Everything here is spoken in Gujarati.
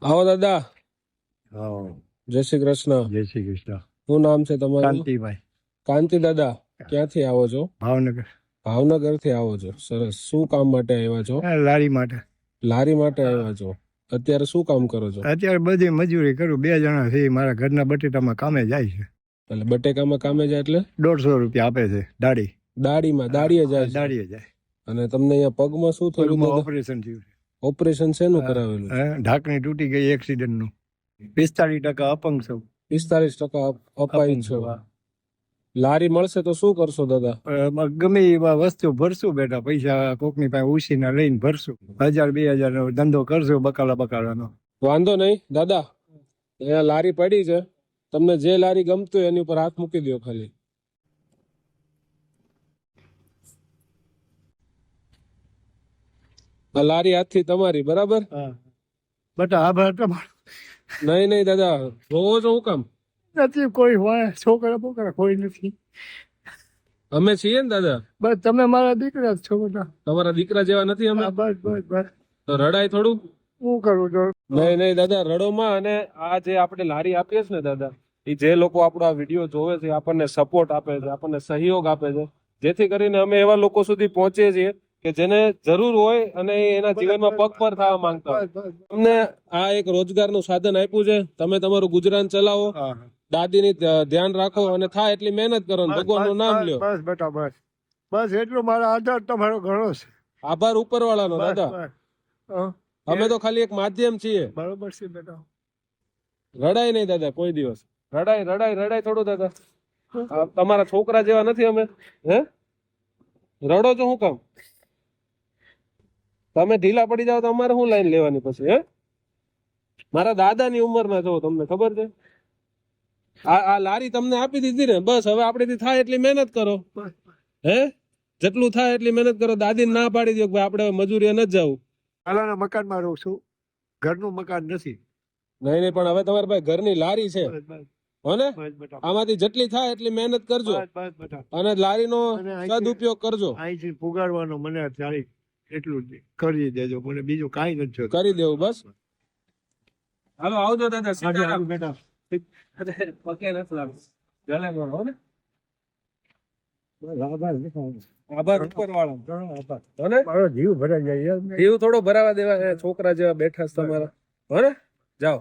આવો દાદા. હા, જય શ્રી કૃષ્ણ. જય શ્રી કૃષ્ણ. શું નામ છે તમારું? કાંતિભાઈ, કાંતિ દાદા. ક્યાંથી આવો છો? ભાવનગર. ભાવનગર થી આવો છો. સરસ. શું કામ માટે આવ્યા છો? લારી માટે. લારી માટે આવ્યા છો. અત્યારે શું કામ કરો છો? અત્યારે બધી મજૂરી કરું. 2 જણા છે, મારા ઘરના બટેટામાં કામે જાય છે. એટલે બટેકામાં કામે જાય એટલે 150 રૂપિયા આપે છે દાડી. દાડીએ જાય છે. દાડીએ જાય. અને તમને અહીંયા પગમાં શું થયું પગમાં દાદા? ઓપરેશન થયું છે. ઓપરેશન શેનું કરાવેલું છે? ઢાંકણી તૂટી ગઈ એક્સિડન્ટનું. 45% અપંગ છું. 45% અપાઈ છો. લારી મળશે તો શું કરશો દાદા? ગમે એવા વસ્તુ ભરશું બેટા. પૈસા કોકની પાસે ઉછીના લઈને ભરશું. 1000-2000 નો ધંધો કરશું બકાલાનો. વાંધો નહીં દાદા. અહીંયા લારી પડી છે. તમને જે લારી ગમતું હોય એની ઉપર હાથ મૂકી દો ખાલી. આ લારી હાથથી તમારી, બરાબર? બેટા આભાર તમારો. નહીં દાદા, જોવો છો હું કામ? નથી કોઈ હોય, છોકરા બોકરા કોઈ નથી. અમે છીએ ને દાદા. બસ તમે મારા દીકરા જ છો બેટા. તમારા દીકરા જેવા નથી અમે. બસ તો રડાય થોડું. હું કરું છું? નહીં દાદા, રડોમાં. અને આ જે આપણે લારી આપીએ છીએ ને દાદા, એ જે લોકો આપણો આ વિડીયો જોવે છે, આપણને સપોર્ટ આપે છે, આપણને સહયોગ આપે છે, જેથી કરીને અમે એવા લોકો સુધી પહોંચીએ છીએ કે જેને જરૂર હોય અને એના જીવનમાં પગભર થવા માંગતા હોય. તમને આ એક રોજગારનું સાધન આપ્યું છે. તમે તમારું ગુજરાન ચલાવો, દાદીની ધ્યાન રાખો અને થાય એટલી મહેનત કરો, ભગવાનનું નામ લ્યો. બસ બેટા બસ એટલો મારો આધાર તમારો ઘણો છે. આભાર ઉપરવાળાનો દાદા. અમે તો ખાલી એક માધ્યમ છીએ. બરોબર છે બેટા. રડાય નહીં દાદા કોઈ દિવસ. રડાય થોડું દાદા. તમારા છોકરા જેવા નથી અમે. હે રડો છો શું કામ? તમે ઢીલા પડી જાવ તો અમારે શું લાઈન લેવાની પછી? હે મારા દાદાની ઉંમરના છો, તમને ખબર છે. આ લારી તમને આપી દીધી ને, બસ હવે આપણેથી થાય એટલી મહેનત કરો. હે જેટલું થાય એટલી મહેનત કરો. દાદીને ના પાડી દો કે ભાઈ આપણે મજૂરીએ ન જવું. હાલાના મકાનમાં રહું છું, ઘરનું મકાન નથી. નહીં પણ હવે તમારી પાસે ઘરની લારી છે. હોને આમાંથી જેટલી થાય એટલી મહેનત કરજો અને લારીનો સદુપયોગ કરજો. અહીંથી પુગાડવાનો મને એટલું જ કરી દેજો. મને બીજું કાંઈ નથી કરી દેવું બસ. હાલો આવજો દાદા. બેટા પકે નથી લાગતું. ગલે ગળો ને. આભાર ઉપર વાળા. મારો જીવ ભરાઈ જાય. જીવ થોડો ભરાવા દેવા. છોકરા જેવા બેઠા છે તમારા. હોને જાઓ.